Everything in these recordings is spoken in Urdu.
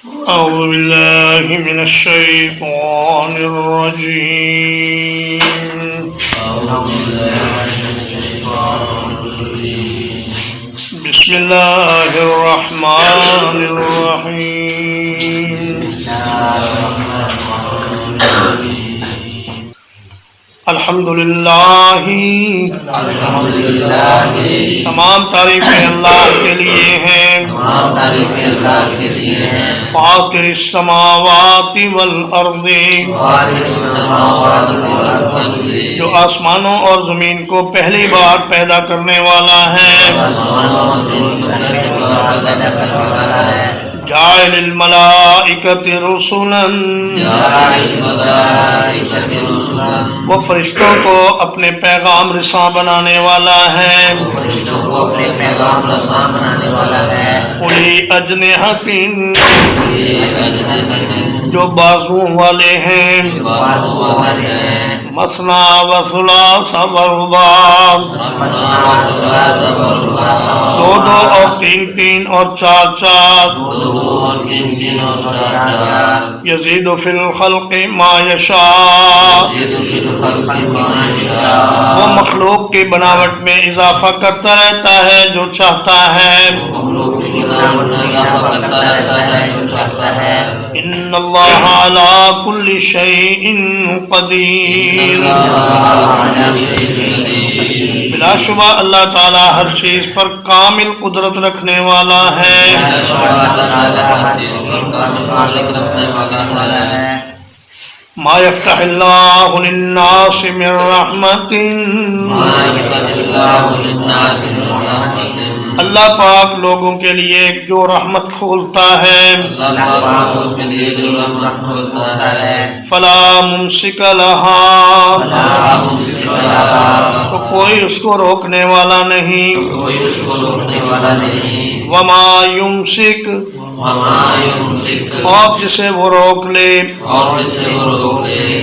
أعوذ بالله من الشيطان الرجيم. بسم الله الرحمن الرحيم. الحمدللہ تمام تعریفیں اللہ کے لیے ہیں. فاطر السماوات والارض، جو آسمانوں اور زمین کو پہلی بار پیدا کرنے والا ہے. جاعل الملائکۃ رسلا، وہ فرشتوں کو اپنے پیغام رساں بنانے والا ہے. اولی اجنحۃ، جو بازوؤں والے ہیں. مثنی و ثلاث و رباع، دو دو اور تین تین اور چار چار. یزید فی الخلق ما یشاء، وہ مخلوق کی بناوٹ میں اضافہ کرتا رہتا ہے جو چاہتا ہے. ان اللہ علی کل شیء قدیر، بلا شبہ اللہ تعالی ہر چیز پر کامل قدرت رکھنے والا ہے. ما یفتح اللہ للناس من رحمت، اللہ پاک لوگوں کے لیے جو رحمت کھولتا ہے. فلا ممسک لہا، تو کوئی اس کو روکنے والا نہیں. وما یمسک، اور جسے وہ روک لے.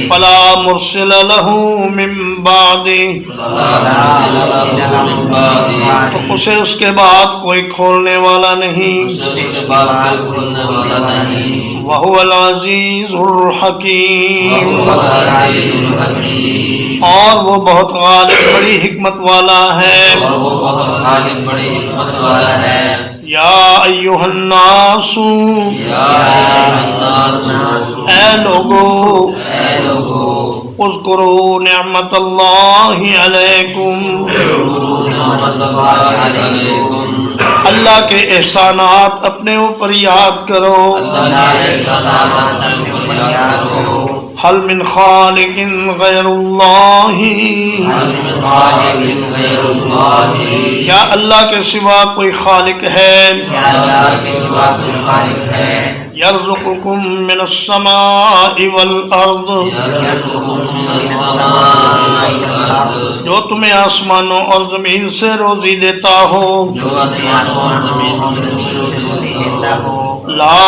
فلا مرسل لہ من بعدہ، تو اسے اس کے بعد کوئی کھولنے والا نہیں. وہو العزیز الحکیم، اور وہ بہت غالب بڑی حکمت والا ہے. یا ایھا الناس، اے لوگو. اذکروا نعمت اللہ علیکم، اللہ کے احسانات اپنے اوپر یاد کرو. هل من خالق غیر اللہ، کیا اللہ کے سوا کوئی خالق ہے؟ یرزقکم من السماء والارض، جو تمہیں آسمانوں اور زمین سے روزی دیتا ہو. لا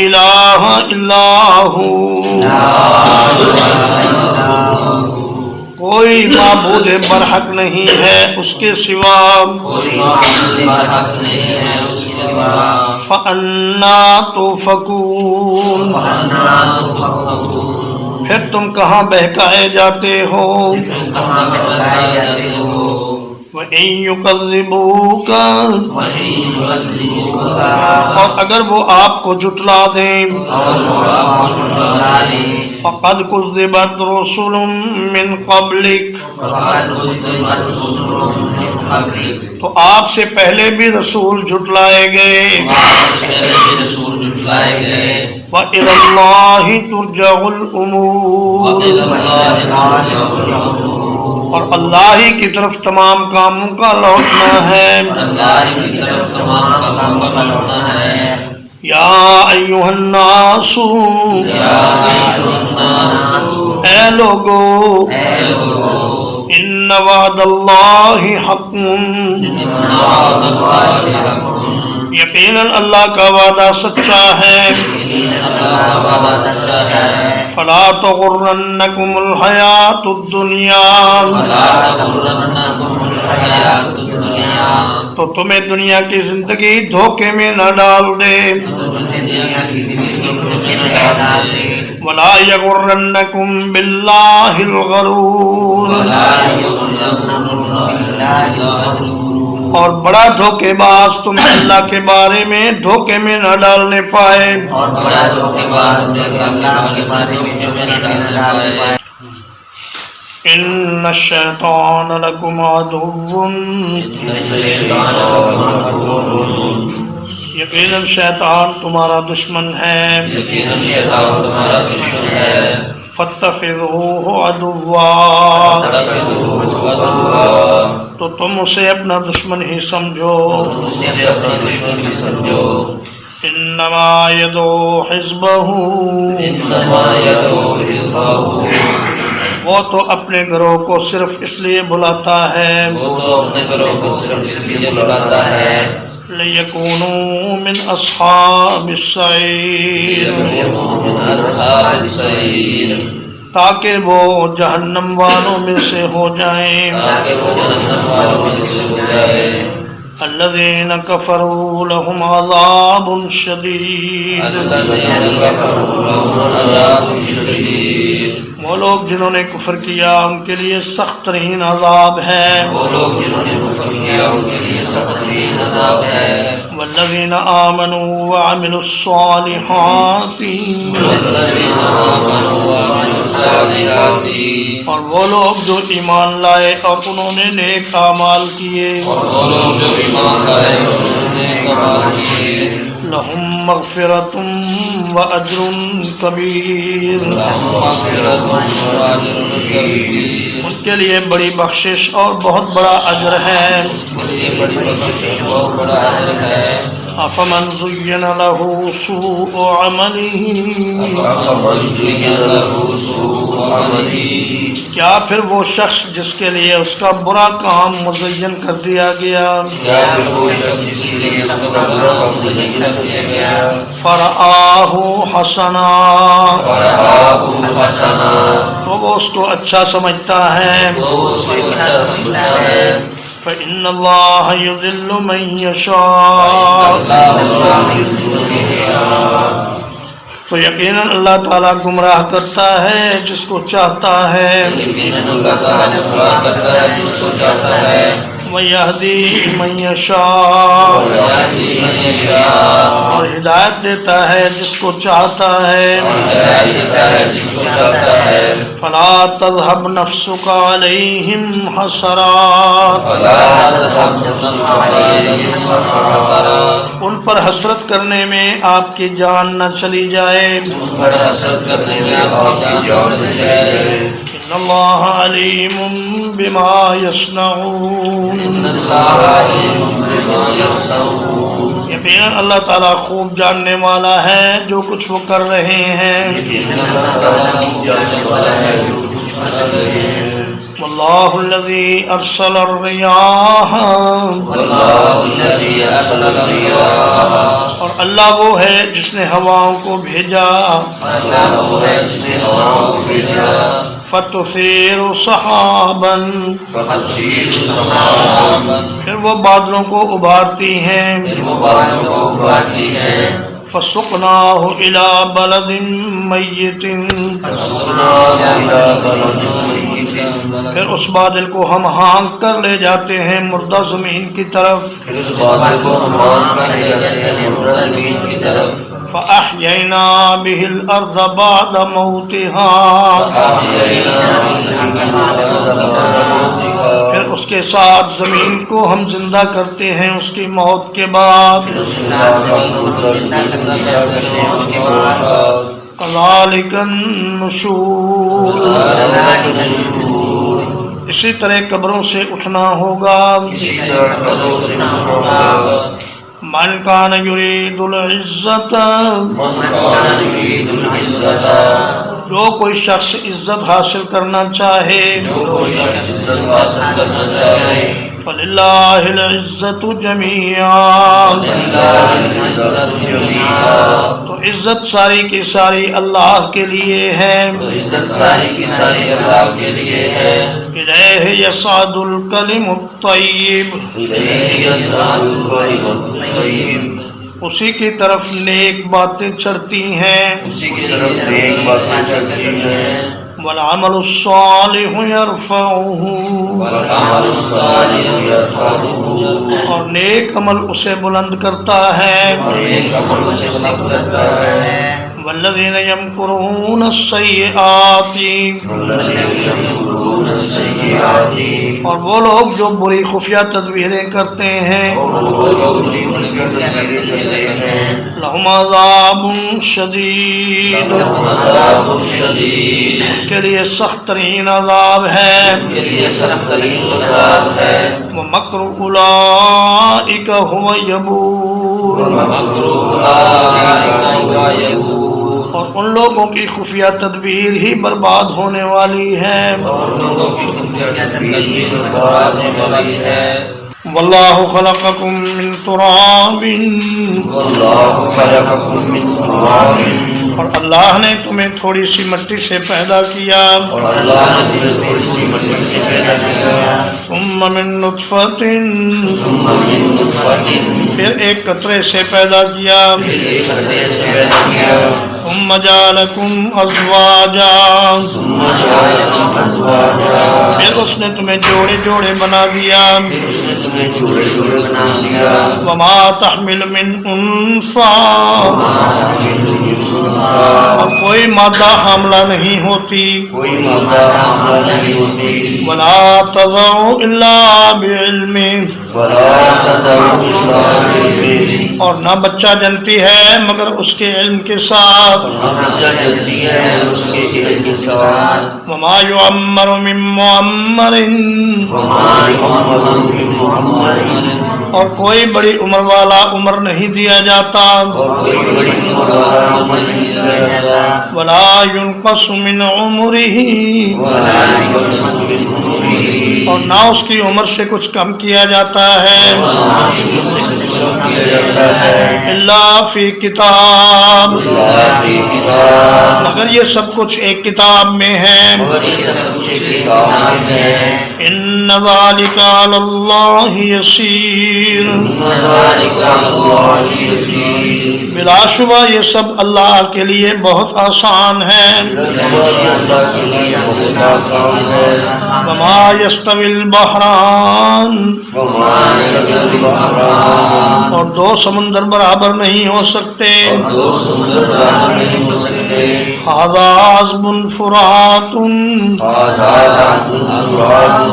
الہ الا ہو، کوئی معبود برحق نہیں ہے اس کے سوا. فَأَنَّىٰ تُؤْفَكُونَ، پھر تم کہاں بہکائے جاتے ہو. وَإِن يُكَذِّبُوكَ، اور اگر وہ آپ کو جھٹلا دیں. فَقَدْ كُذِّبَتْ رُسُلٌ مِّن قَبْلِكَ، تو آپ سے پہلے بھی رسول جھٹلائے گئے. وَإِلَى اللَّهِ تُرْجَعُ الْأُمُورُ، اور اللہ ہی کی طرف تمام کاموں کا لوٹنا ہے. یا ایھا الناس، اے لوگو. ان وعد اللہ حق، یقیناً اللہ کا وعدہ سچا ہے. فلا تغرنکم الحیات الدنیا، تو تمہیں دنیا کی زندگی دھوکے میں نہ ڈال دے. ولا یغرنکم باللہ الغرور، اور بڑا دھوکے باز تمہیں اللہ کے بارے میں دھوکے میں نہ ڈالنے پائے۔ ان الشیطان لکم عدو، یقیناً شیطان تمہارا دشمن ہے۔ فاتخذوہ عدوا، تو تم اسے اپنا دشمن ہی سمجھو۔ انما یدعو حزبہ، وہ تو اپنے گروہ کو صرف اس لیے بلاتا ہے لِيَكُونُوا مِنْ أَصْحَابِ السَّعِيرِ، تاکہ وہ جہنم والوں میں سے ہو جائیں۔ الذين كفروا لهم عذاب شديد، وہ لوگ جنہوں نے کفر کیا ان کے لیے سخت ترین عذاب ہے۔ والذین آمنوا وعملوا الصالحات، اور وہ لوگ جو ایمان لائے اور انہوں نے نیک اعمال کیے۔ لہم مغفرۃ واجر کبیر، ان کے لیے بڑی بخشش اور بہت بڑا اجر ہے۔ افمن زین لہ سوء عملہ، کیا پھر وہ شخص جس کے لیے اس کا برا کام مزین کر دیا گیا، فرآہ حسنا، تو وہ اس کو اچھا سمجھتا ہے۔ فإن اللہ یضل من یشاء، تو یقیناً اللہ تعالیٰ گمراہ کرتا ہے جس کو چاہتا ہے۔ وَيَهْدِي مَن يَشَاءُ، اور ہدایت دیتا ہے جس کو چاہتا ہے۔ فَلَا تَذْهَبْ نَفْسُكَ عَلَيْهِمْ حَسَرَاتٍ، ان پر حسرت کرنے میں آپ کی جان نہ چلی جائے۔ ان اللہ علیم بما یصنعون، یقیناً اللہ تعالیٰ خوب جاننے والا ہے جو کچھ وہ کر رہے ہیں۔ واللہ الذی ارسل الریاح، اور اللہ وہ ہے جس نے ہواؤں کو بھیجا۔ فَتُثِيرُ سَحَابًا، پھر وہ بادلوں کو ابھارتی ہیں۔ فَسُقْنَاهُ إِلَى بَلَدٍ مَيِّتٍ، پھر اس بادل کو ہم ہانک کر لے جاتے ہیں مردہ زمین کی طرف۔ فَأَحْيَيْنَا بِهِ الْأَرْضَ بَعْدَ مَوْتِهَا، پھر اس کے ساتھ زمین کو ہم زندہ کرتے ہیں اس کی موت کے بعد۔ كَذَلِكَ النُّشُورُ، اسی طرح قبروں سے اٹھنا ہوگا۔ من کان یرید العزت، جو کوئی شخص عزت حاصل کرنا چاہے، فللہ العزت جمیعا، تو عزت ساری کی ساری اللہ کے لیے ہے۔ الیہ یصعد الکلم الطیب، اسی کی طرف نیک باتیں چڑھتی ہیں، اسی کی طرف نیک باتیں چلتی ہیں، والعمل الصالح يرفعه، والعمل الصالح يرفعه، اور نیک عمل اسے بلند کرتا ہے، اور نیک عمل اسے بلند کرتا ہے، والذین یمکرون السیئات، والذین یمکرون السیئات، اور وہ لوگ جو بری خفیہ تدبیریں کرتے ہیں، اور وہ لوگ بری خفیہ تدبیریں کرتے ہیں، لہم عذاب شدید، لہم عذاب شدید، ان کے لیے سخت ترین عذاب ہے، ان کے لیے سخت ترین عذاب ہے، ومکر اولئک هو یبور، ومکر اولئک هو یبور، اور ان لوگوں کی خفیہ تدبیر ہی برباد ہونے والی ہے، اور لوگوں کی خفیہ تدبیر برباد ہونے والی ہے، واللہ خلقکم من تراب، واللہ خلقکم من تراب، اور اللہ نے تمہیں تھوڑی سی مٹی سے پیدا کیا، اور اللہ نے تمہیں تھوڑی سی مٹی سے پیدا کیا، ثم من نطفۃ، ثم من نطفۃ، پھر ایک قطرے سے پیدا کیا، پھر ایک قطرے سے پیدا کیا، ثم جعلکم ازواجا، ثم جعلکم ازواجا، پھر اس نے تمہیں جوڑے جوڑے بنا دیا، پھر اس نے تمہیں جوڑے جوڑے بنا دیا، وما تحمل من انثی، اور کوئی مادہ حاملہ نہیں ہوتی، کوئی مادہ حاملہ نہیں ہوتی، ولا تضع الا بعلم، ولا تضع الا بعلم، اور نہ بچہ جنتی ہے مگر اس کے علم کے ساتھ، نہ بچہ جلتی ہے اس کے علم کے ساتھ، وما يعمر من معمر، وما يعمر من معمر، اور کوئی بڑی عمر والا عمر نہیں دیا جاتا، اور کوئی بڑی عمر والا عمر نہیں دیا جاتا، ولا ينقص من عمره، ولا ينقص من عمره، اور نہ اس کی عمر سے کچھ کم کیا جاتا ہے، ولا کیا جاتا ہے، الا فی کتاب، الا فی کتاب، مگر یہ سب کچھ ایک کتاب میں ہے، مگر یہ سب کچھ کتاب میں ہے، ان ذلک علی اللہ یسیر، ذلک علی اللہ یسیر، بلا شبہ یہ سب اللہ کے لیے بہت آسان ہے، اللہ کے لیے بہت آسان ہے، وما یستوی البحران، وما یستوی البحران، اور دو سمندر برابر نہیں ہو سکتے، اور دو سمندر برابر نہیں ہو سکتے، ھذا عذب فرات، ھذا عذب فرات،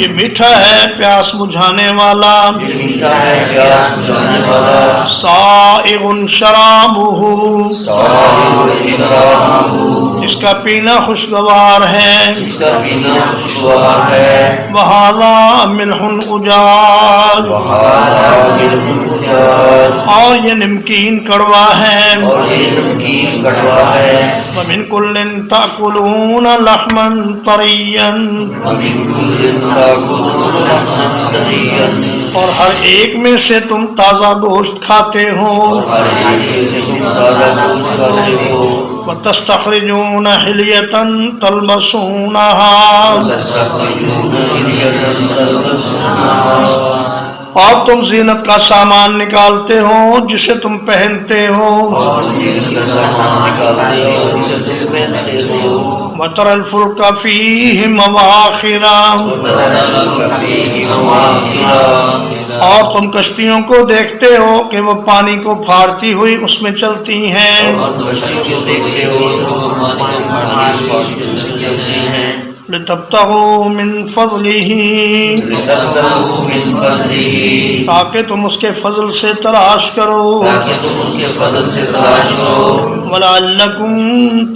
یہ میٹھا ہے پیاس بجھانے والا، یہ میٹھا ہے پیاس بجھانے والا، سائغ شرابہ، سائغ شرابہ، اس کا پینا خوشگوار ہے، اس کا پینا خوشگوار ہے، وھذا ملح اجاج، وھذا ملح اجاج، اور یہ نمکین کڑوا ہے، اور یہ نمکین کڑوا ہے، ومن کل تأکلون لحما طریا، ومن کل تأکلون لحما طریا، اور ہر ایک میں سے تم تازہ گوشت کھاتے ہو، اور ہر ایک سے تم تازہ گوشت کھاتے ہو، وتستخرجون حلیة تلبسونها، وتستخرجون حلیة تلبسونها، اور تم زینت کا سامان نکالتے ہو جسے تم پہنتے ہو، اور زینت کا سامان نکالتے ہو جسے تم پہنتے ہو، وترى الفلك فيه مواخر، وترى فيه مواخر، اور تم کشتیوں کو دیکھتے ہو کہ وہ پانی کو پھاڑتی ہوئی اس میں چلتی ہیں، اور کشتیوں کو دیکھتے ہو تو پانی کو پھاڑتی ہوئی چلتی ہیں، لتبتغوا من فضله، لتبتغوا من فضله، تاکہ تم اس کے فضل سے تلاش کرو، تاکہ تم اس کے فضل سے تلاش کرو، ولعلکم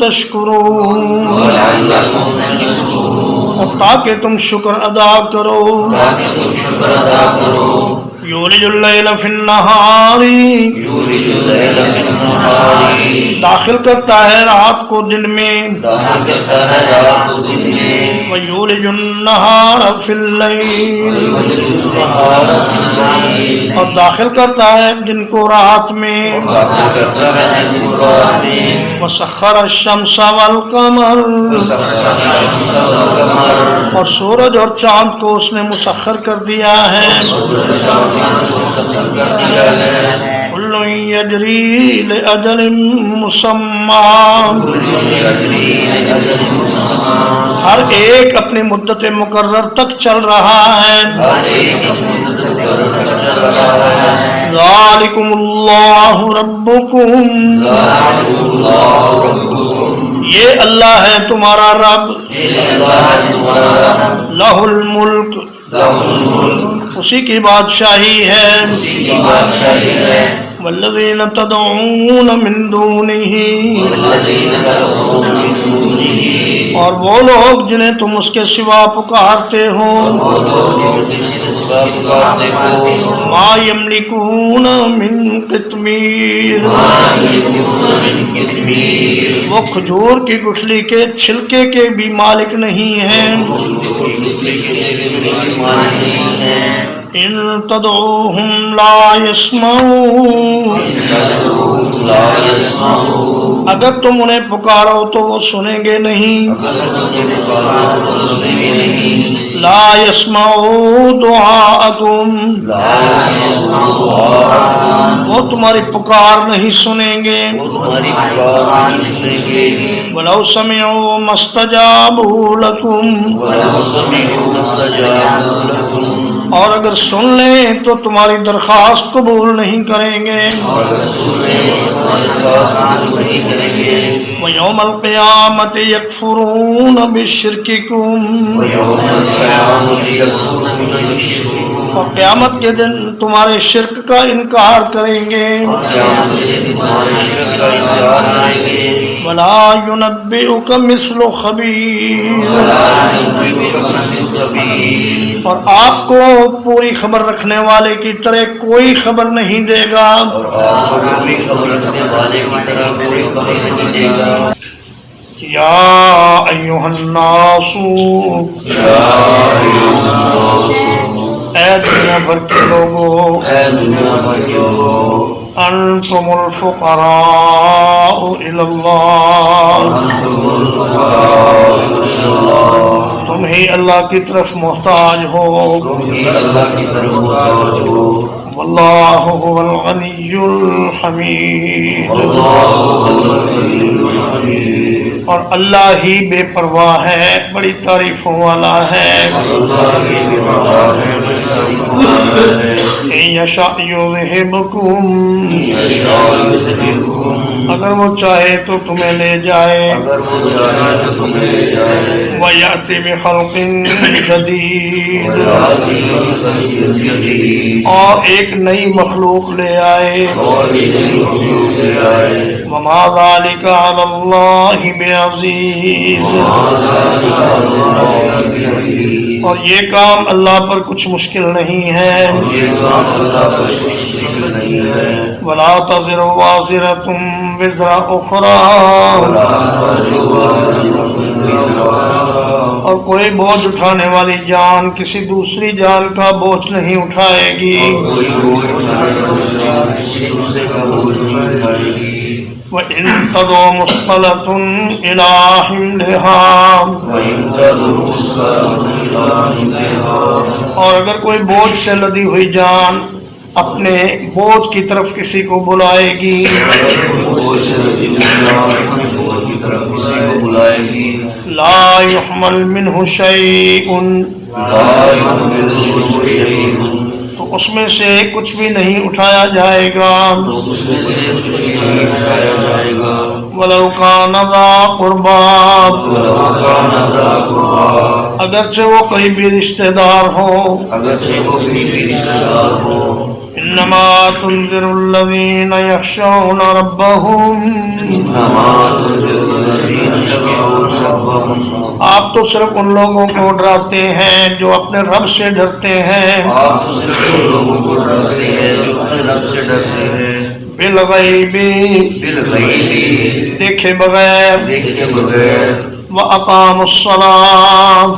تشکرون، ولعلکم تشکرون، اور تاکہ تم شکر ادا کرو، تاکہ تم شکر ادا کرو، یولج اللیل فی النہار، یولج اللیل فی النہار، داخل کرتا ہے رات کو دن میں، داخل کرتا ہے رات کو دن میں، ویولج النہار فی اللیل، ویولج النہار فی اللیل، اور داخل کرتا ہے دن کو رات میں، داخل کرتا ہے دن کو رات میں، وسخر الشمس والقمر، وسخر الشمس والقمر، اور سورج اور چاند کو اس نے مسخر کر دیا ہے، سورج اور چاند کو مسخر کر دیا ہے، کل كل يجري لأجل مسمى، ہر ایک اپنی مدت مقرر تک چل رہا ہے. ذالکم اللہ ربکم، یہ اللہ ہے تمہارا رب. لہ الملک، اسی کی بادشاہی ہے. والذین تدعون من دونہ، اور وہ لوگ جنہیں تم اس کے سوا پکارتے ہو. ما یملکون من قطمیر، وہ کھجور کی گٹھلی کے چھلکے کے بھی مالک نہیں ہیں. ان تدعوہم لا يسمعون، اگر تم انہیں پکارو تو وہ سنیں گے نہیں. لا يسمعوا دعاءکم، وہ تمہاری پکار نہیں سنیں گے. ولو سمعوا ما استجابوا لکم، اور اگر سن لیں تو تمہاری درخواست قبول نہیں کریں گے. وَيَوْمَ الْقِيَامَةِ يَكْفُرُونَ بِشِرْكِكُمْ، اور قیامت کے دن تمہارے شرک کا انکار کریں گے. وَلَا يُنَبِّئُكَ مِثْلُ خَبِيرٍ، اور آپ کو پوری خبر رکھنے والے کی طرح کوئی خبر نہیں دے گا. یا ایھا الناس، اے دنیا بھر کے لوگوں، انتم الفقراء الی اللہ، تم ہی اللہ کی طرف محتاج ہو. واللہ هو الغنی الحمید، اور اللہ ہی بے پرواہ ہے، بڑی تعریفوں والا ہے. ان یشاء یذہبکم، اگر وہ چاہے تو تمہیں لے جائے. وَيَأْتِ بِخَلْقٍ جَدِيدٍ، اور ایک نئی مخلوق لے آئے. وَمَا ذَلِكَ عَلَى اللَّهِ بِعَزِيزٍ، اور یہ کام اللہ پر کچھ مشکل نہیں ہے. وَلَا تَزِرُ وَازِرَةٌ وِزْرَ أُخْرَىٰ، اور کوئی بوجھ اٹھانے والی جان کسی دوسری جان کا بوجھ نہیں اٹھائے گی. وَإِن تَدْعُ مُثْقَلَةٌ إِلَىٰ حِمْلِهَا، اور اگر کوئی بوجھ سے لدی ہوئی جان اپنے بوجھ کی طرف کسی کو بلائے گی. لا يحمل منه شيء، تو اس میں سے کچھ بھی نہیں اٹھایا جائے گا. وَلَوْ كَانَ ذَا قُرْبَىٰ، اگرچہ وہ قریبی رشتہ دار ہو. انما تنذر الذین یخشون ربهم، آپ تو صرف ان لوگوں کو ڈراتے ہیں جو اپنے رب سے ڈرتے ہیں. بالغیب، دیکھے بغیر. وَأَقَامُوا الصَّلَاةَ،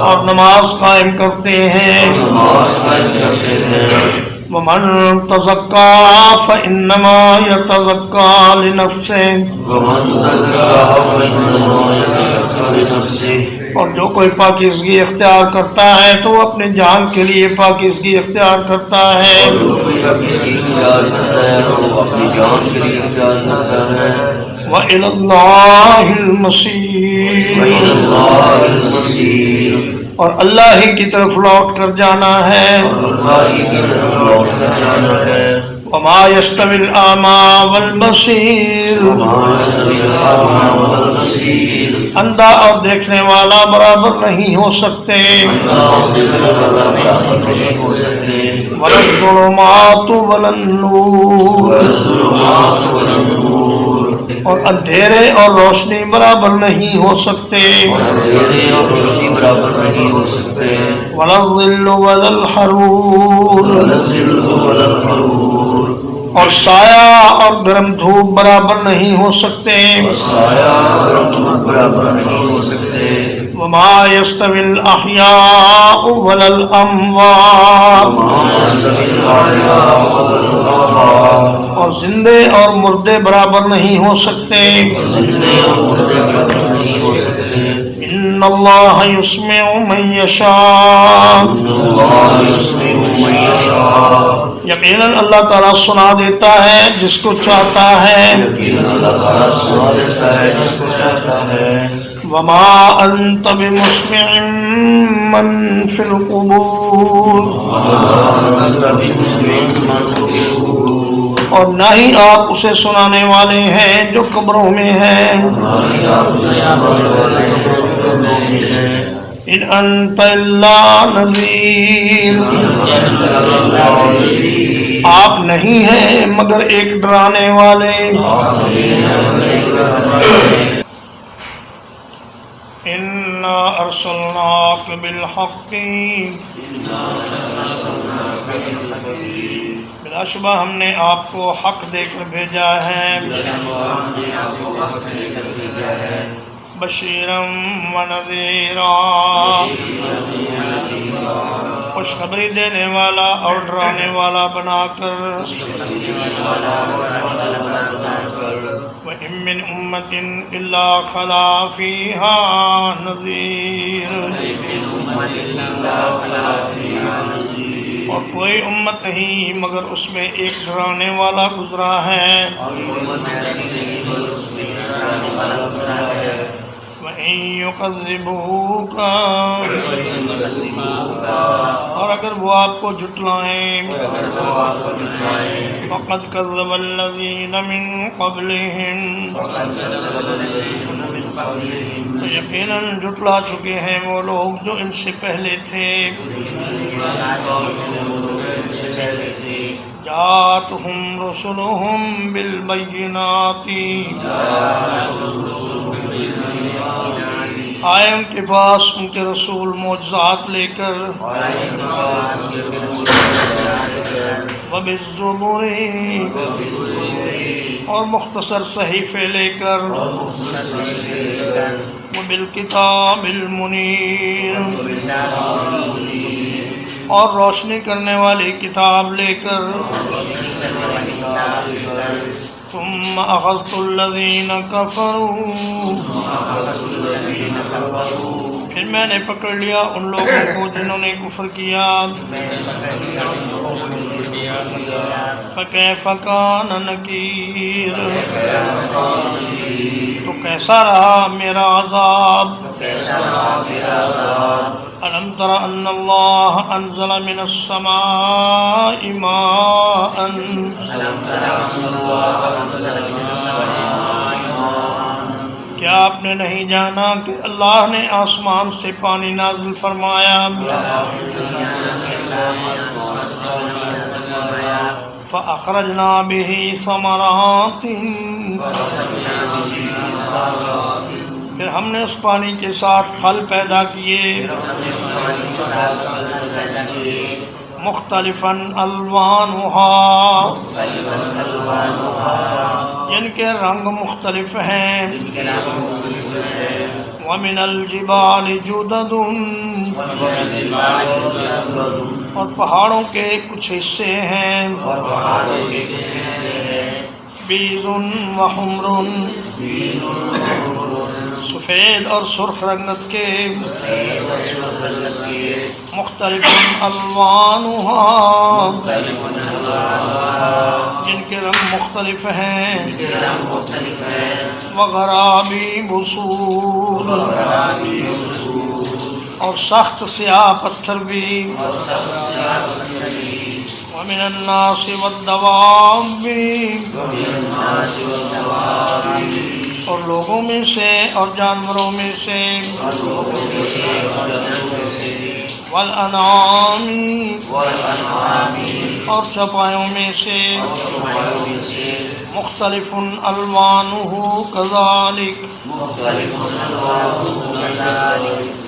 اور نماز قائم کرتے ہیں. وَمَن تَزَكَّىٰ فَإِنَّمَا يَتَزَكَّىٰ لِنَفْسِهِ، اور جو کوئی پاکیزگی اختیار کرتا ہے تو وہ اپنے جان کے لیے پاکیزگی اختیار کرتا ہے جو کوئی حقیقی اختیار کرتا ہے وہ اپنی جان کے لیے اختیار کرتا ہے وَإِلَى اللَّهِ الْمَصِيرُ وَإِلَى اللَّهِ الْمَصِيرُ اور اللہ ہی کی طرف لوٹ کر جانا ہے اللہ ہی کی طرف لوٹ کر جانا ہے وَمَا يَسْتَوِي الْأَعْمَى وَالْبَصِيرُ وَمَا يَسْتَوِي الْأَعْمَى وَالْبَصِيرُ اندھا اور دیکھنے والا برابر نہیں ہو سکتے وَلَا الظُّلُمَاتُ وَلَا النُّورُ اور اندھیرے اور روشنی برابر نہیں ہو سکتے وَلَا الظِّلُّ وَلَا الْحَرُورُ اور سایہ اور گرم دھوپ برابر نہیں ہو سکتے وَمَا يَسْتَوِي الْأَحْيَاءُ وَلَا الْأَمْوَاتُ اور زندے اور مردے برابر نہیں ہو سکتے إِنَّ اللَّهَ يُسْمِعُ مَن يَشَاءُ یقیناً اللہ تعالیٰ سنا دیتا ہے جس کو چاہتا ہے وَمَا أَنْتَ بِمُسْمِعٍ مَّن فِي الْقُبُورِ اور نہ ہی آپ اسے سنانے والے ہیں جو قبروں میں ہیں إِنْ أَنْتَ إِلَّا نَذِيرٌ آپ نہیں ہیں مگر ایک ڈرانے والے إِنَّا أَرْسَلْنَاكَ بِالْحَقِّ بلا شبہ ہم نے آپ کو حق دے کر بھیجا ہے بشیرا ونذیرا خوشخبری دینے والا اور ڈرانے والا بنا کر وَإِن مِّنْ أُمَّةٍ إِلَّا خَلَا فِيهَا نَذِيرٌ اور کوئی امت نہیں مگر اس میں ایک ڈرانے والا گزرا ہے وَإِن يُكَذِّبُوكَ اور اگر وہ آپ کو جھٹلائیں فَقَدْ كَذَّبَ الَّذِينَ مِن قَبْلِهِمْ یقیناً جھٹلا چکے ہیں وہ لوگ جو ان سے پہلے تھے جاءتهم رسلهم بالبينات آئے ان کے پاس ان کے رسول معجزات لے کر وبالزبر اور مختصر صحیفے لے کر وبالکتاب المنیر اور روشنی کرنے والی کتاب لے کر ثم اخذت الذین کفروا پھر میں نے پکڑ لیا ان لوگوں کو جنہوں نے کفر کیا فکیف کان نکیر تو کیسا رہا میرا عذاب ألم تر أن الله أنزل من السماء ماء کیا آپ نے نہیں جانا کہ اللہ نے آسمان سے پانی نازل فرمایا فأخرجنا به ثمرات پھر ہم نے اس پانی کے ساتھ پھل پیدا کیے مختلفاً الوانها جن کے رنگ مختلف ہیں ومن الجبال جدد اور پہاڑوں کے کچھ حصے ہیں بیض وحمر، سفید اور سرخ رنگت کے، مختلف الوانها، جن کے رنگ مختلف ہیں، وغرابیب سود، اور سخت سیاہ پتھر بھی، ومن الناس والدواب، اور لوگوں میں سے اور جانوروں میں سے، والانعام، اور چوپایوں میں سے، مختلف الوانہ کذالک،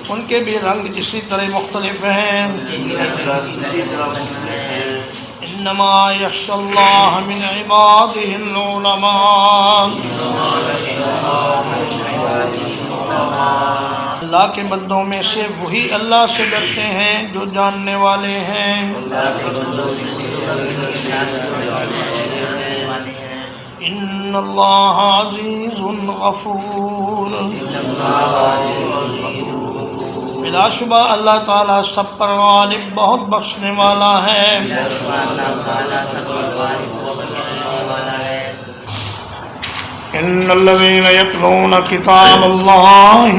ان کے بھی رنگ اسی طرح مختلف ہیں۔ انما یخشی اللہ من عبادہ العلماء، اللہ کے بندوں میں سے وہی اللہ سے ڈرتے ہیں جو جاننے والے ہیں۔ ان اللہ عزیز غفور، بلا شبہ اللہ تعالیٰ سب پر غالب بہت بخشنے والا ہے۔ ان الذين يتلون کتاب اللہ،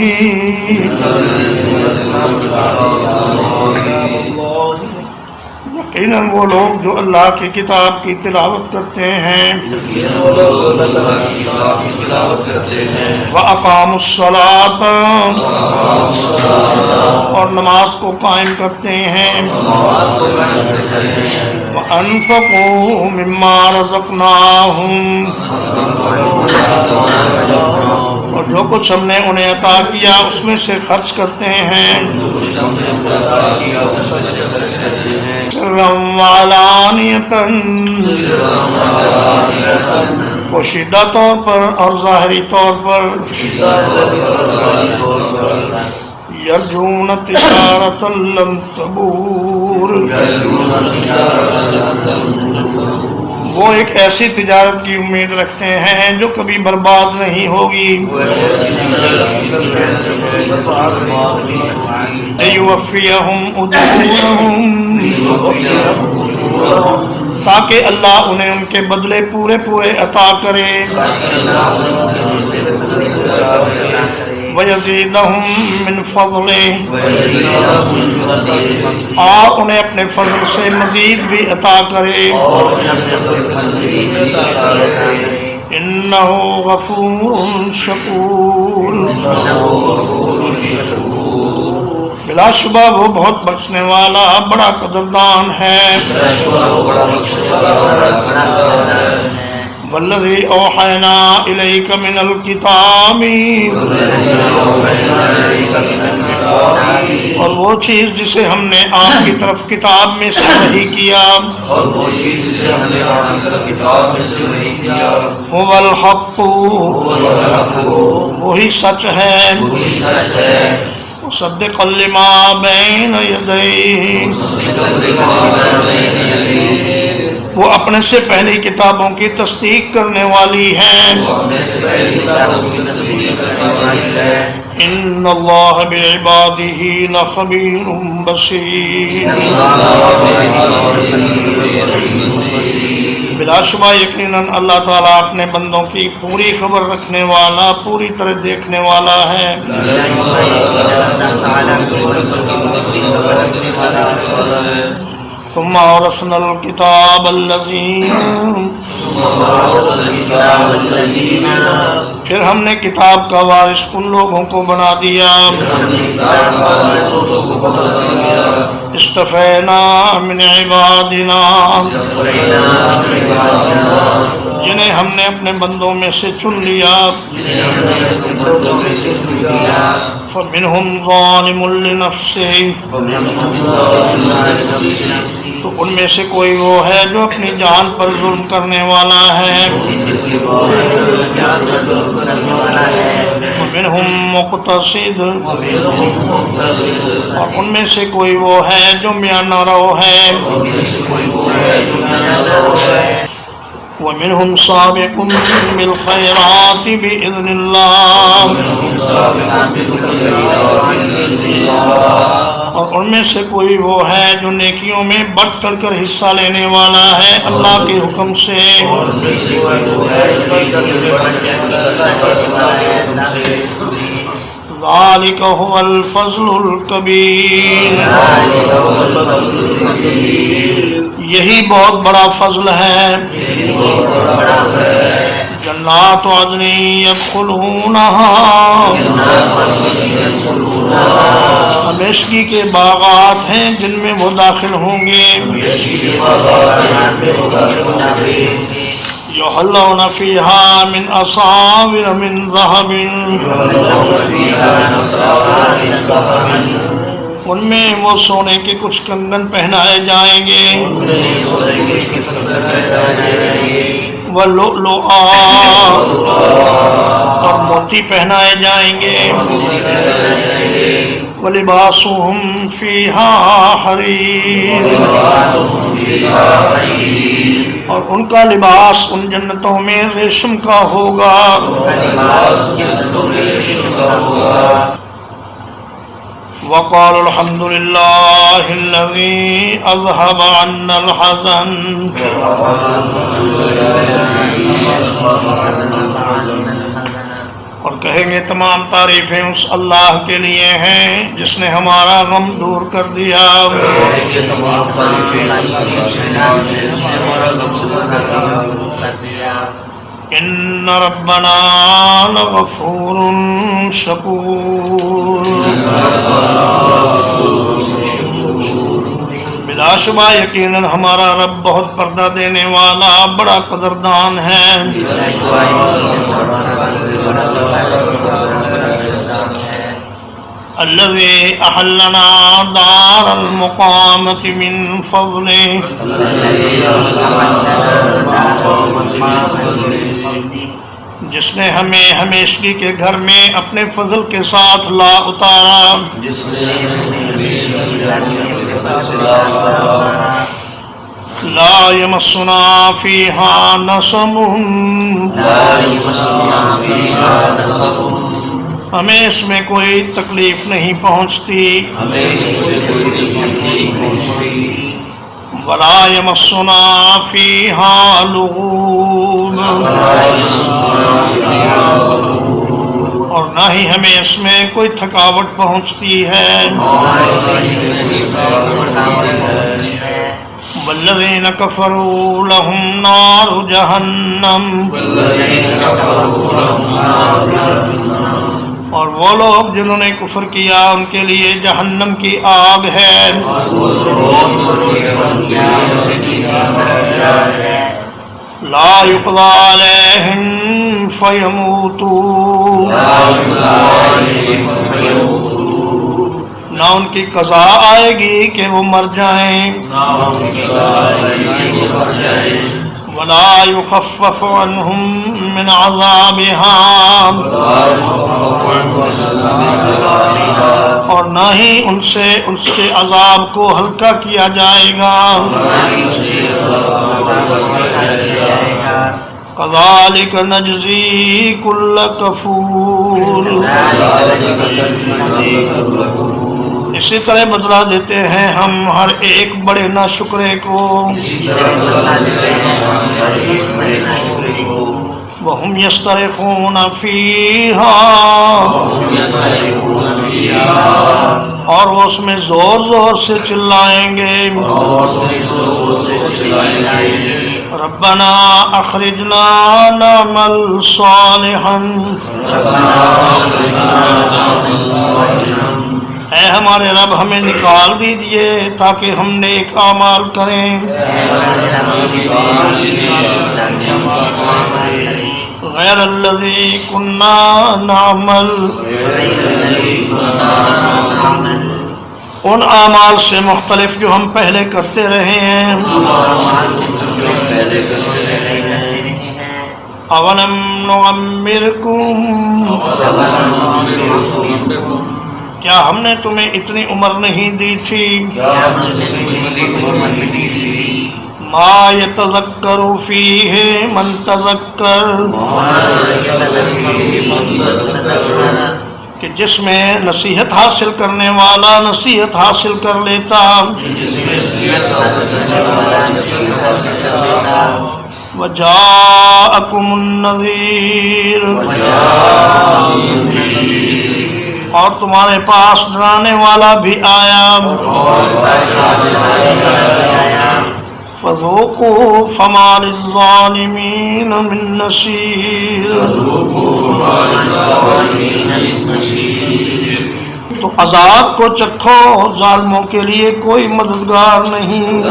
یقیناً وہ لوگ جو اللہ کی کتاب کی تلاوت کرتے ہیں، وَأَقَامُوا الصَّلَاةَ، اور نماز کو قائم کرتے ہیں، وَأَنفَقُوا مِمَّا رَزَقْنَاهُمْ، اور جو کچھ ہم نے انہیں عطا کیا اس میں سے خرچ کرتے ہیں، وعلانیتاً، پوشیدہ طور پر اور ظاہری طور پر، یرجون تجارۃ لن تبور، وہ ایک ایسی تجارت کی امید رکھتے ہیں جو کبھی برباد نہیں ہوگی۔ لیوفیہم اجورہم، تاکہ اللہ انہیں ان کے بدلے پورے پورے عطا کرے، وَيَزِيدَهُم مِّن فَضْلِهِ، اور انہیں اپنے فضل سے مزید بھی عطا کرے، إِنَّهُ غَفُورٌ شَكُورٌ، بلا شبہ وہ بہت بخشنے والا بڑا قدردان ہے۔ والذی اوحینا الیک من الکتاب، اور وہ چیز جسے ہم نے آپ کی طرف کتاب میں سے وحی کیا، هو الحق، وہی سچ ہے، مصدقا لما بین یدیہ، وہ اپنے سے پہلی کتابوں کی تصدیق کرنے والی ہے۔ ان اللہ بعبادہ لخبیر بصیر، بلا شبہ یقیناً اللہ تعالیٰ اپنے بندوں کی پوری خبر رکھنے والا، پوری طرح دیکھنے والا ہے۔ ثم اورثنا الکتاب الذین، پھر ہم نے کتاب کا وارث ان لوگوں کو بنا دیا، اصطفینا من عبادنا، جنہیں ہم نے اپنے بندوں میں سے چن لیا، فمنہم ظالم لنفسہ، تو ان میں سے کوئی وہ ہے جو اپنی جان پر ظلم کرنے والا ہے، ومنہم مقتصد، اور ان میں سے کوئی وہ ہے جو میانہ رو ہے، ومنهم سابق بالخيرات بإذن الله اور ان میں سے کوئی وہ ہے جو نیکیوں میں بڑھ چڑھ کر حصہ لینے والا ہے اللہ کے حکم سے. ذالک هو الفضل الکبیر، یہی بہت بڑا فضل ہے. جنات عدن یدخلونہا، ہمیشگی کے باغات ہیں جن میں وہ داخل ہوں گے. یحلون فیہا من اصاور من ذہب، ان میں وہ سونے کے کچھ کنگن پہنائے جائیں گے. وَلُؤْلُؤًا، اور موتی پہنائے جائیں گے. وَلِبَاسُهُمْ فِيهَا حَرِيرٌ، اور ان کا لباس ان جنتوں میں ریشم کا ہوگا. وقال الحمد لله الذي أذهب عنا الحزن، اور کہیں گے تمام تعریفیں اس اللہ کے لیے ہیں جس نے ہمارا غم دور کر دیا. ان ربنا لغفور شکور، بلا شبہ یقیناً ہمارا رب بہت پردہ دینے والا بڑا قدردان ہے. الذي أحلنا دار المقامة من فضله، جس نے ہمیں ہمیشگی کے گھر میں اپنے فضل کے ساتھ لا اتارا. لا يمسنا فيها نصب، ہمیں اس میں کوئی تکلیف نہیں پہنچتی. ولا يمسنا فيها لغوب، اور نہ ہی ہمیں اس میں کوئی تھکاوٹ پہنچتی ہے. والذین کفروا لهم نار جہنم، اور وہ لوگ جنہوں نے کفر کیا ان کے لیے جہنم کی آگ ہے. لا يقضى عليهم فيموتوا، نہ ان کی قضا آئے گی کہ وہ مر جائیں. ولا يخفف عنهم من عذابها، اور نہ ہی ان سے اس کے عذاب کو ہلکا کیا جائے گا. كذلك نجزي كل كفور، اسی طرح بدلہ دیتے ہیں ہم ہر ایک بڑے ناشکرے کو. وهم يصطرخون فيها، اور وہ اس میں زور زور سے چلائیں گے. ربنا اخرجنا نعمل صالحا، اے ہمارے رب ہمیں نکال دیجئے تاکہ ہم نیک اعمال کریں. غیر الذی کنا نعمل، ان اعمال سے مختلف جو ہم پہلے کرتے رہے ہیں. اولم نعمرکم، کیا ہم نے تمہیں اتنی عمر نہیں دی تھی؟ ما يتذكر فيه من تذکر، کہ جس میں نصیحت حاصل کرنے والا نصیحت حاصل کر لیتا، وجاءکم النذیر، اور تمہارے پاس ڈرانے والا بھی آیا، فذوقوا فما للظالمین من نصیر، تو عذاب کو چکھو، ظالموں کے لیے کوئی مددگار نہیں۔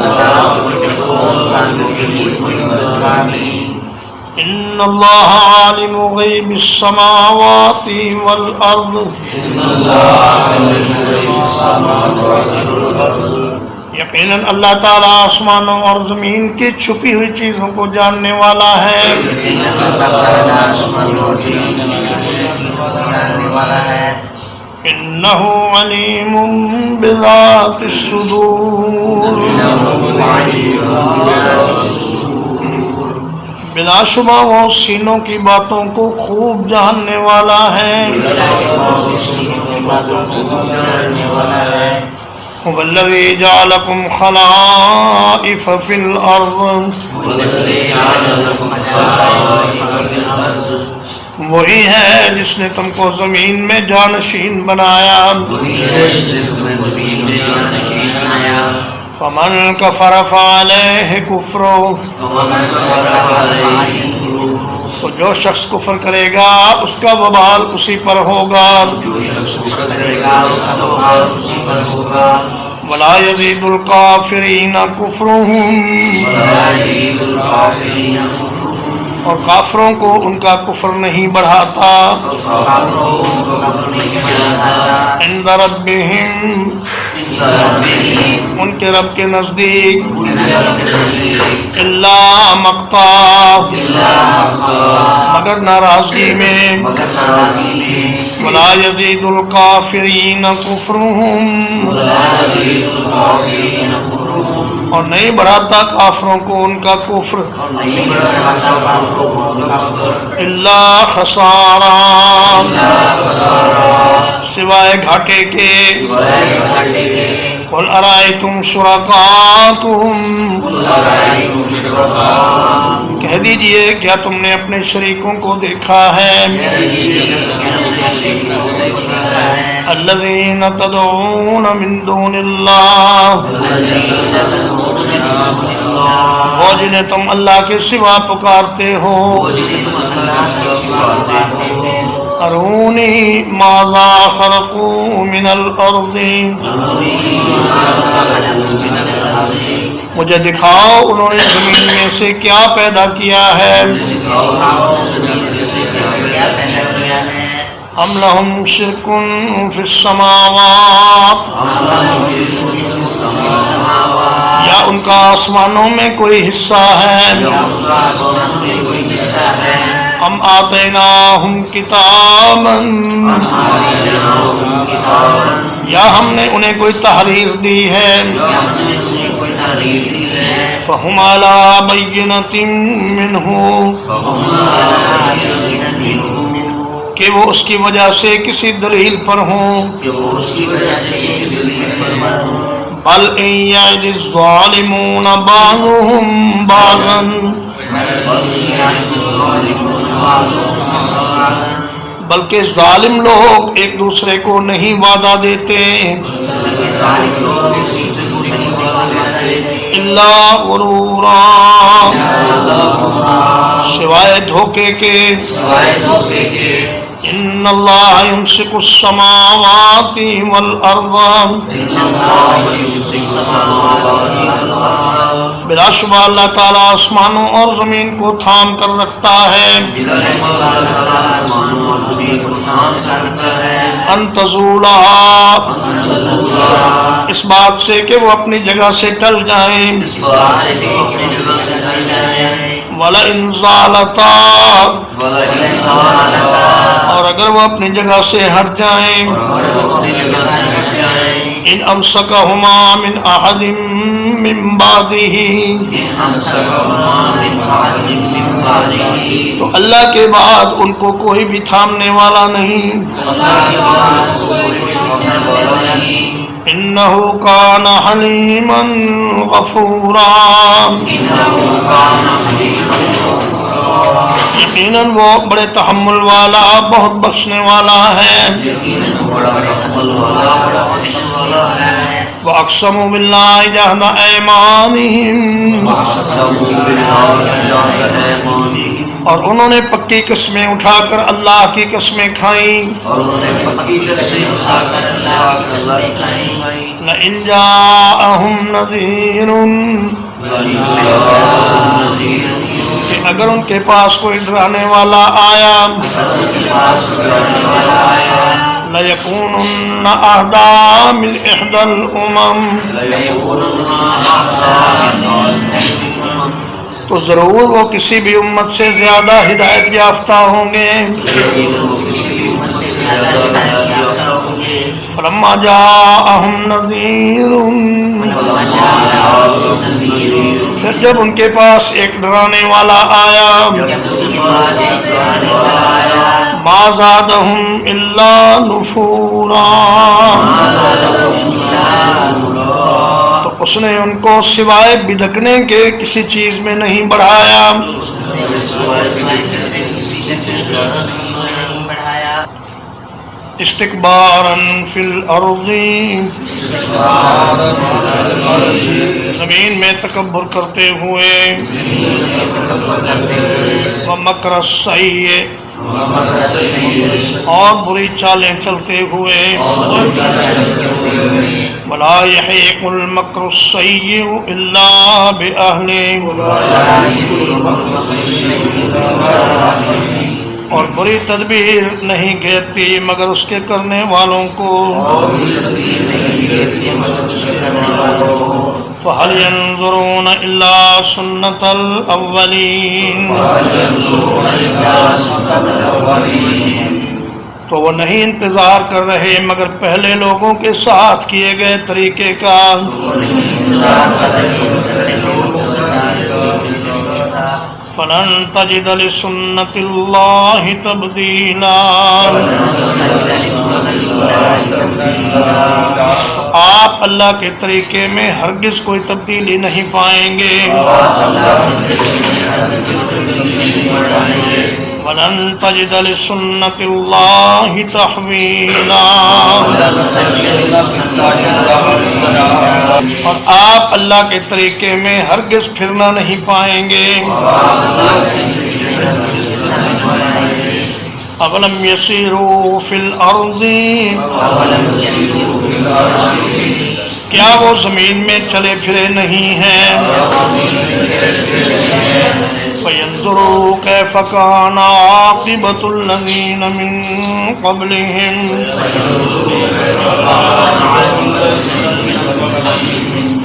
ان اللہ عالم غیب السماوات والارض، یقیناً اللہ تعالیٰ آسمانوں اور زمین کی چھپی ہوئی چیزوں کو جاننے والا ہے۔ انہ علیم بذات الصدور، بلا شبہ وہ سینوں کی باتوں کو خوب جاننے والا ہے۔ هو الذي جعلكم خلائف في الأرض، وہی ہے جس نے تم کو زمین میں جانشین بنایا۔ فمن کفر فعلیہ کفرہ، تو جو شخص کفر کرے گا اس کا وبال اسی پر ہوگا۔ ولا یزید الکافرین کفرہم، اور کافروں کو ان کا کفر نہیں بڑھاتا۔ عند ربہم، ان کے رب کے نزدیک، الا مقتا، مگر ناراضگی میں۔ ولا یزید الکافرین کفرہم، اور نہیں بڑھاتا کافروں کو ان کا کفر۔ الا خسارا، سوائے گھاٹے کے۔ قل ارائیتم شرکاءکم، کہہ دیجئے کیا تم نے اپنے شریکوں کو دیکھا ہے؟ الذین تدعون من دون اللہ، وہ جنہیں تم اللہ کے سوا پکارتے ہو۔ ارونی ماذا خلقوا من الارض، مجھے دکھاؤ انہوں نے زمین میں سے کیا پیدا کیا ہے۔ ام لہم شرک فی السماوات، یا ان کا آسمانوں میں کوئی حصہ ہے۔ ہم آتیناہم کتابا، یا ہم نے انہیں کوئی تحریر دی ہے۔ فہم علی بینۃ منہ، کہ وہ اس کی وجہ سے کسی دلیل پر ہوں۔ بل ان یعد الظالمون بعضهم بعضا، بلکہ ظالم لوگ ایک دوسرے کو نہیں وعدہ دیتے۔ الا غرورا، سوائے دھوکے کے۔ ان اللہ یمسک السماوات والارض، بلا شبہ اللہ تعالیٰ آسمانوں اور زمین کو تھام کر رکھتا ہے۔ ان تزولا، اس بات سے کہ وہ اپنی جگہ سے ٹل جائیں۔ وَلَئِنْ زَالَتَا، اور اگر وہ اپنی جگہ سے ہٹ جائیں۔ ان امسکہما من احد من بعدہ، تو اللہ کے بعد ان کو کوئی بھی تھامنے والا نہیں۔ انہ کان حلیما غفورا، یقیناً وہ بڑے تحمل والا، بہت بخشنے والا ہے۔ وَأَقْسَمُوا بِاللَّهِ جَهْدَ أَيْمَانِهِمْ، اور انہوں نے پکی قسمیں اٹھا کر اللہ کی قسمیں کھائیں۔ لَإِنْ جَاءَهُمْ نَذِيرٌ، کہ اگر ان کے پاس کوئی ڈرانے والا آیا، لَيَكُونُنَّ أَهْدَىٰ مِنْ إِحْدَى الْأُمَمِ، تو ضرور وہ کسی بھی امت سے زیادہ ہدایت یافتہ ہوں گے۔ فَلَمَّا جَاءَهُمْ نَذِيرٌ، پھر جب ان کے پاس ایک ڈرانے والا آیا، مَا زَادَهُمْ إِلَّا نُفُورًا، تو اس نے ان کو سوائے بدکنے کے کسی چیز میں نہیں بڑھایا۔ استکباراً فی الارض، زمین میں تکبر کرتے ہوئے، ومکر السیئ، اور بری چالیں چلتے ہوئے، ولا یحیق المکر السیئ الا بأہلہ، اور بری تدبیر نہیں گھیرتی مگر اس کے کرنے والوں کو۔ فَهَلْ يَنظُرُونَ إِلَّا سُنَّتَ الْأَوَّلِينَ، تو وہ نہیں انتظار کر رہے مگر پہلے لوگوں کے ساتھ کیے گئے طریقے کا۔ فَلَن تَجِدَ لِسُنَّتِ اللَّهِ تَبْدِيلًا، آپ اللہ کے طریقے میں ہرگز کوئی تبدیلی نہیں پائیں گے۔ وَلَن تَجِدَ لِسُنَّتِ اللَّهِ تَحْوِيلًا، اور آپ اللہ کے طریقے میں ہرگز پھرنا نہیں پائیں گے۔ اولم یسیروا فی الارض، کیا وہ زمین میں چلے پھرے نہیں ہیں؟ فینظروا کیف کان عاقبۃ الذین من قبلہم،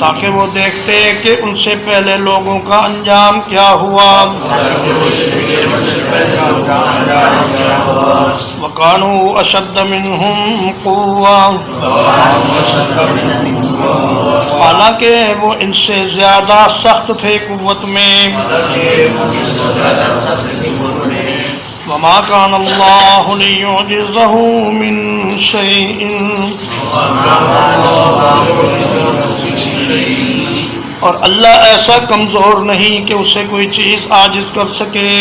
تاکہ وہ دیکھتے کہ ان سے پہلے لوگوں کا انجام کیا ہوا۔ وَكَانُوا أَشَدَّ مِنْهُمْ قُوَّةً، حالانکہ وہ ان سے زیادہ سخت تھے قوت میں۔ وَمَا كَانَ اللَّهُ لِيُعْجِزَهُ مِنْ شَيْءٍ، اور اللہ ایسا کمزور نہیں کہ اسے کوئی چیز عاجز کر سکے۔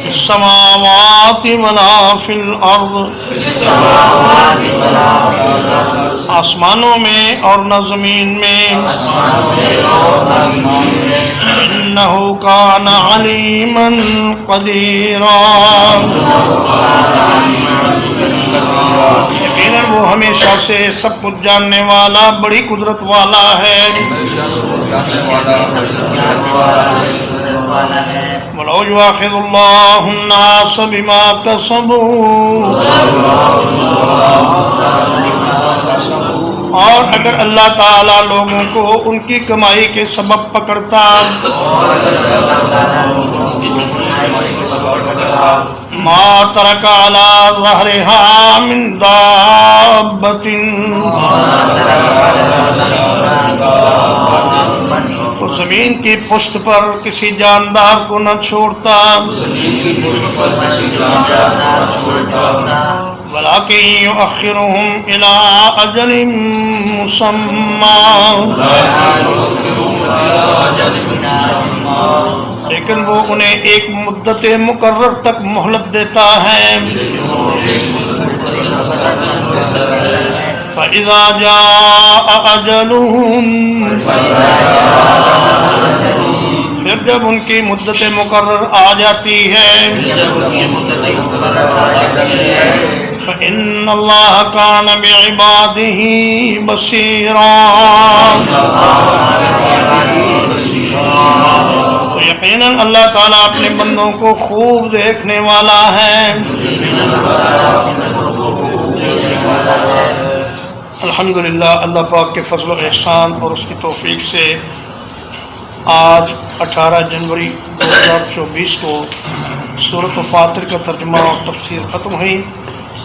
السماوات ولا فی الارض، آسمانوں میں اور نہ زمین میں۔ انہ کان علیما قدیرا، یقیناً وہ ہمیشہ سے سب کچھ جاننے والا، بڑی قدرت والا ہے۔ وَلَوْ يُؤَاخِذُ اللَّهُ النَّاسَ بِمَا كَسَبُوا، اور اگر اللہ تعالیٰ لوگوں کو ان کی کمائی کے سبب پکڑتا، ما ترك على ظهرها من دابة وہ زمین کی پشت پر کسی جاندار کو نہ چھوڑتا ولكن يؤخرهم إلى أجل مسمى لیکن وہ انہیں ایک مدت مقرر تک مہلت دیتا ہے فَإِذَا جَاءَ أَجَلُهُمْ پھر جب ان کی مدت مقرر آ جاتی ہے فَإِنَّ اللَّهَ كَانَ بِعِبَادِهِ بَصِيرًا تو یقیناً اللہ تعالیٰ اپنے بندوں کو خوب دیکھنے والا ہے الحمدللہ اللہ پاک کے فضل و احسان اور اس کی توفیق سے آج 18 جنوری 2024 کو سورۃ فاطر کا ترجمہ اور تفسیر ختم ہوئی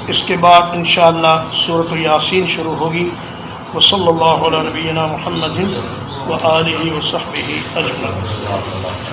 اس کے بعد انشاءاللہ سورۃ یاسین شروع ہوگی وصلی اللہ علی نبینا محمد وآلہ وصحبہ اجمعین